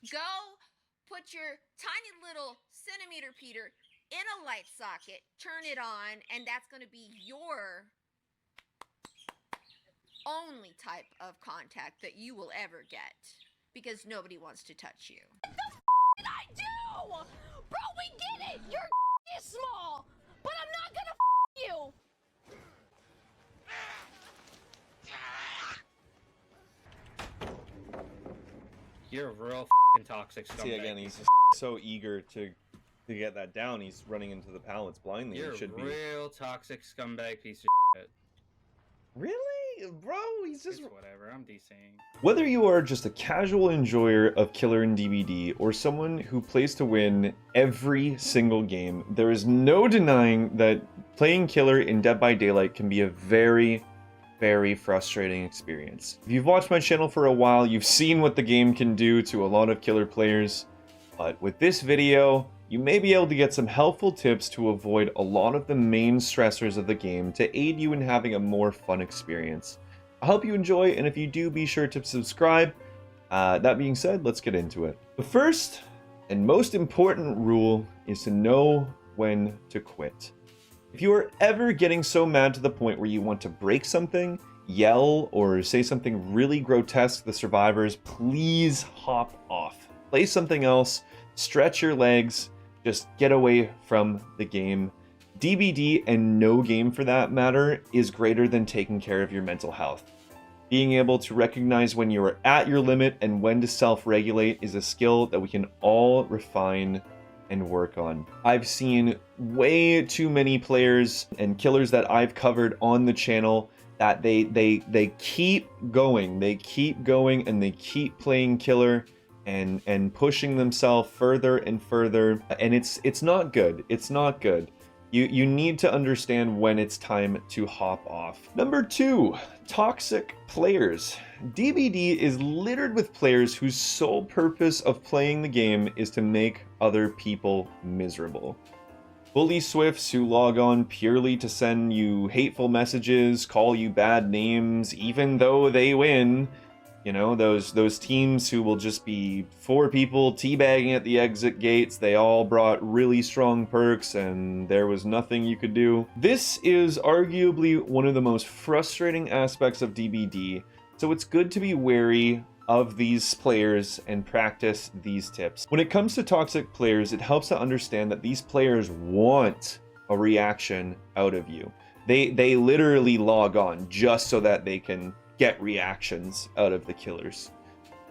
Go put your tiny little centimeter Peter in a light socket, turn it on, and that's going to be your only type of contact that you will ever get because nobody wants to touch you. What the did I do? Bro, we get it. Your is small, but I'm not gonna you. You're a real toxic scumbag. See, again, he's just so eager to get that down. He's running into the pallets blindly. You're He should a be. real toxic scumbag piece of shit. Really? Bro, he's just... It's whatever, I'm DCing. Whether you are just a casual enjoyer of Killer in DBD or someone who plays to win every single game, there is no denying that playing Killer in Dead by Daylight can be a very frustrating experience. If you've watched my channel for a while, you've seen what the game can do to a lot of Killer players, but with this video, you may be able to get some helpful tips to avoid a lot of the main stressors of the game to aid you in having a more fun experience. I hope you enjoy, and if you do, be sure to subscribe. That being said, let's get into it. The first and most important rule is to know when to quit. If you are ever getting so mad to the point where you want to break something, yell, or say something really grotesque to the survivors, please hop off. Play something else, stretch your legs, just get away from the game. DBD, and no game for that matter, is greater than taking care of your mental health. Being able to recognize when you are at your limit and when to self-regulate is a skill that we can all refine and work on. I've seen way too many players and killers that I've covered on the channel that they keep going, and they keep playing Killer and pushing themselves further and further, and it's not good. It's not good. You need to understand when it's time to hop off. Number 2, toxic players. DBD is littered with players whose sole purpose of playing the game is to make other people miserable. Bully Swifts who log on purely to send you hateful messages, call you bad names, even though they win. You know, those teams who will just be 4 people teabagging at the exit gates. They all brought really strong perks and there was nothing you could do. This is arguably one of the most frustrating aspects of DBD, so it's good to be wary of these players and practice these tips. When it comes to toxic players, it helps to understand that these players want a reaction out of you. They literally log on just so that they can get reactions out of the killers.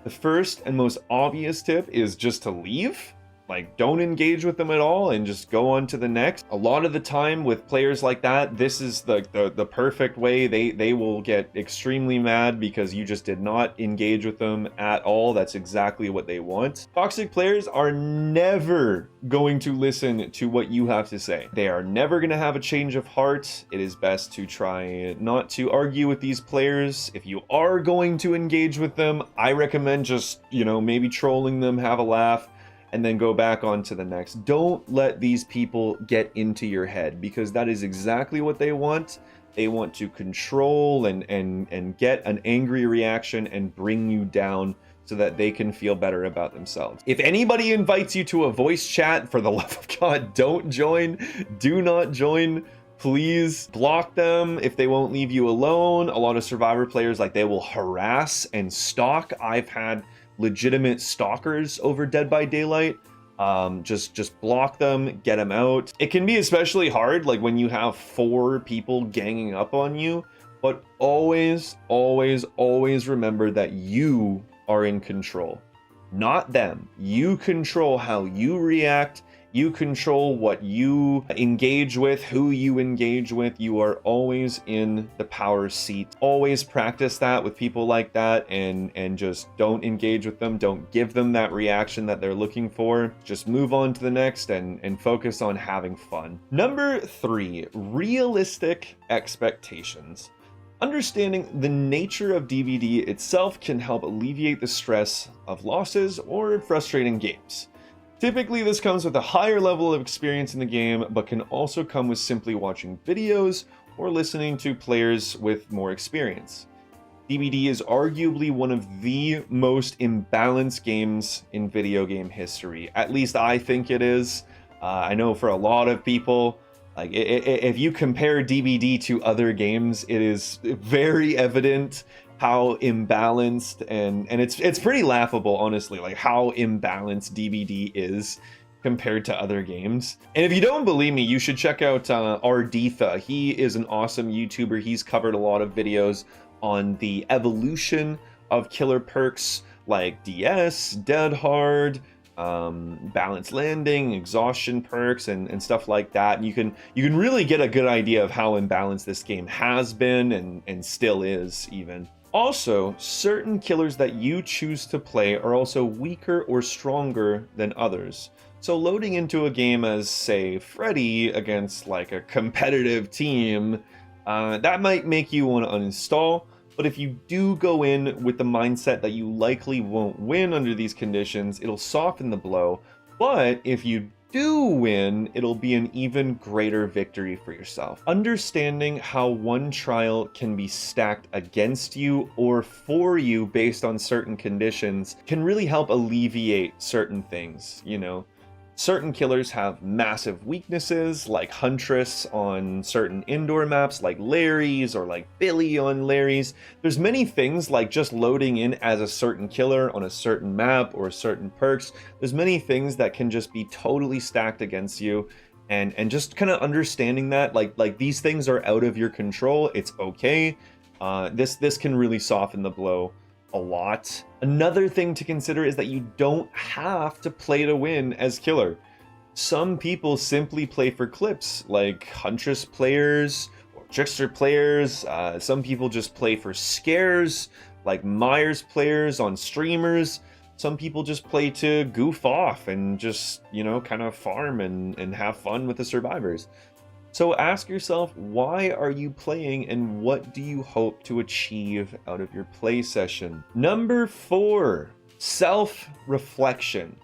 The first and most obvious tip is just to leave. Like, don't engage with them at all and just go on to the next. A lot of the time with players like that, this is the perfect way. They will get extremely mad because you just did not engage with them at all. That's exactly what they want. Toxic players are never going to listen to what you have to say. They are never going to have a change of heart. It is best to try not to argue with these players. If you are going to engage with them, I recommend just, you know, maybe trolling them, have a laugh, and then go back on to the next. Don't let these people get into your head, because that is exactly what they want. They want to control and get an angry reaction and bring you down so that they can feel better about themselves. If anybody invites you to a voice chat, for the love of God, don't join. Do not join. Please block them if they won't leave you alone. A lot of Survivor players, like, they will harass and stalk. I've had legitimate stalkers over Dead by Daylight. Just block them, get them out. It can be especially hard, like, when you have 4 people ganging up on you, but always remember that you are in control, not them. You control how you react. You control what you engage with, who you engage with. You are always in the power seat. Always practice that with people like that, and just don't engage with them. Don't give them that reaction that they're looking for. Just move on to the next and focus on having fun. Number 3, realistic expectations. Understanding the nature of DBD itself can help alleviate the stress of losses or frustrating games. Typically, this comes with a higher level of experience in the game, but can also come with simply watching videos or listening to players with more experience. DBD is arguably one of the most imbalanced games in video game history. At least I think it is. I know for a lot of people, like if you compare DBD to other games, it is very evident how imbalanced and it's pretty laughable, honestly, like how imbalanced DBD is compared to other games. And if you don't believe me, you should check out Arditha. He is an awesome YouTuber. He's covered a lot of videos on the evolution of killer perks like DS, Dead Hard, Balanced Landing, Exhaustion perks, and stuff like that. And you can really get a good idea of how imbalanced this game has been and still is even. Also, certain killers that you choose to play are also weaker or stronger than others. So loading into a game as, say, Freddy against like a competitive team, that might make you want to uninstall. But if you do go in with the mindset that you likely won't win under these conditions, it'll soften the blow. But if you do win, it'll be an even greater victory for yourself. Understanding how one trial can be stacked against you or for you based on certain conditions can really help alleviate certain things, you know. Certain killers have massive weaknesses, like Huntress on certain indoor maps, like Larry's, or like Billy on Larry's. There's many things like just loading in as a certain killer on a certain map or certain perks. There's many things that can just be totally stacked against you, and just kind of understanding that, like these things are out of your control. It's okay. This can really soften the blow a lot. Another thing to consider is that you don't have to play to win as killer. Some people simply play for clips, like Huntress players or Trickster players. Some people just play for scares, like Myers players on streamers. Some people just play to goof off and just, you know, kind of farm and have fun with the survivors. So ask yourself, why are you playing and what do you hope to achieve out of your play session? Number 4, self-reflection.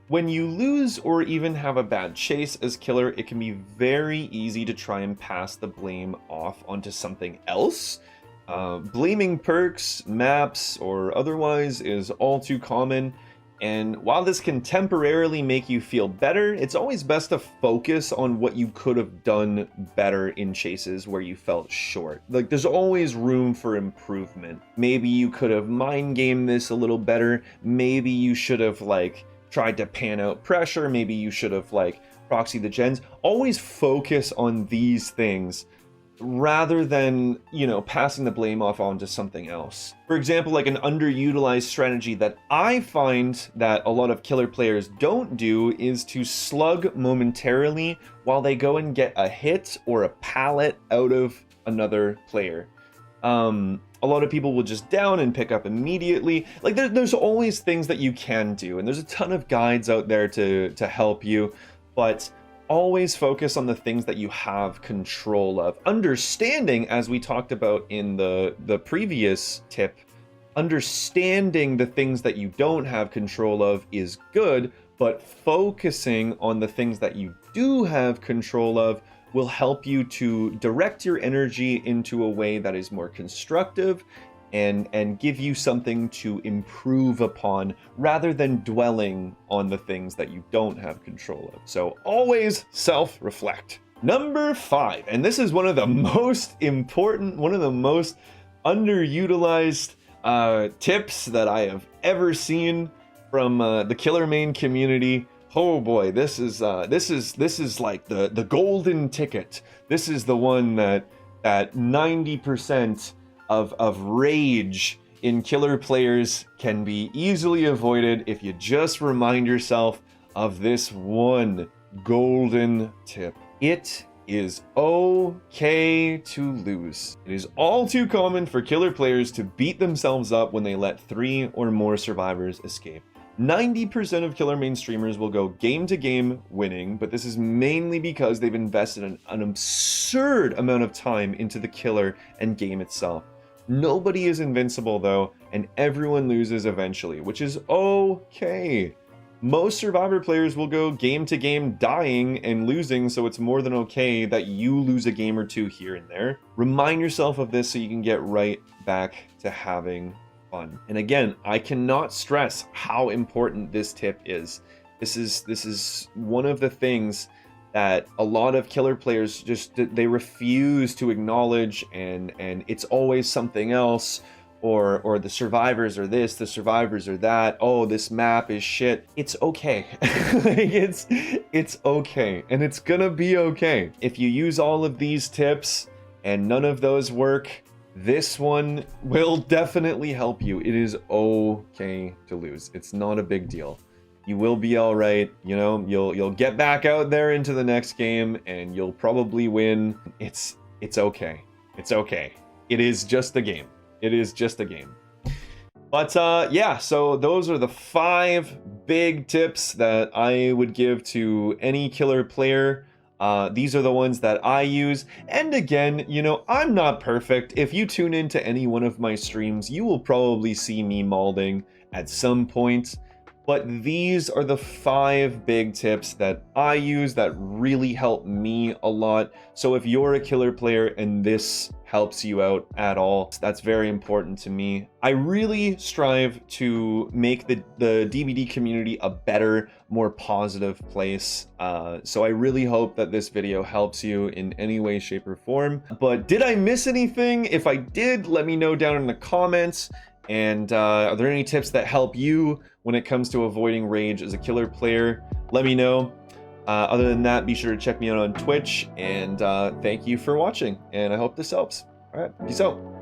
When you lose or even have a bad chase as killer, it can be very easy to try and pass the blame off onto something else. Blaming perks, maps, or otherwise is all too common. And while this can temporarily make you feel better, it's always best to focus on what you could have done better in chases where you felt short. Like, there's always room for improvement. Maybe you could have mind gamed this a little better. Maybe you should have, like, tried to pan out pressure. Maybe you should have, like, proxied the gens. Always focus on these things rather than, you know, passing the blame off onto something else. For example, like an underutilized strategy that I find that a lot of killer players don't do is to slug momentarily while they go and get a hit or a pallet out of another player. A lot of people will just down and pick up immediately. Like there's always things that you can do, and there's a ton of guides out there to help you, but always focus on the things that you have control of. Understanding, as we talked about in the previous tip, understanding the things that you don't have control of is good, but focusing on the things that you do have control of will help you to direct your energy into a way that is more constructive and give you something to improve upon rather than dwelling on the things that you don't have control of. So always self-reflect. Number 5, and this is one of the most important, one of the most underutilized tips that I have ever seen from the Killer Main community. Oh boy, this is like the golden ticket. This is the one that 90% of rage in killer players can be easily avoided if you just remind yourself of this one golden tip. It is okay to lose. It is all too common for killer players to beat themselves up when they let 3 or more survivors escape. 90% of killer main streamers will go game to game winning, but this is mainly because they've invested an absurd amount of time into the killer and game itself. Nobody is invincible though, and everyone loses eventually, which is okay. Most Survivor players will go game to game dying and losing, so it's more than okay that you lose a game or two here and there. Remind yourself of this so you can get right back to having fun. And again, I cannot stress how important this tip is. This is one of the things that a lot of killer players they refuse to acknowledge, and it's always something else, or the survivors are this, the survivors are that, oh, this map is shit. It's okay. it's okay, and it's gonna be okay. If you use all of these tips and none of those work, this one will definitely help you. It is okay to lose. It's not a big deal. You will be all right. You know, you'll get back out there into the next game and you'll probably win. It's okay. It's okay. It is just a game. It is just a game. But yeah, so those are the 5 big tips that I would give to any killer player. These are the ones that I use. And again, you know, I'm not perfect. If you tune into any one of my streams, you will probably see me malding at some point. But these are the 5 big tips that I use that really help me a lot. So if you're a killer player and this helps you out at all, that's very important to me. I really strive to make the DBD community a better, more positive place. So I really hope that this video helps you in any way, shape, or form. But did I miss anything? If I did, let me know down in the comments. And are there any tips that help you when it comes to avoiding rage as a killer player? Let me know. Other than that, be sure to check me out on Twitch, and thank you for watching, and I hope this helps. All right, peace out.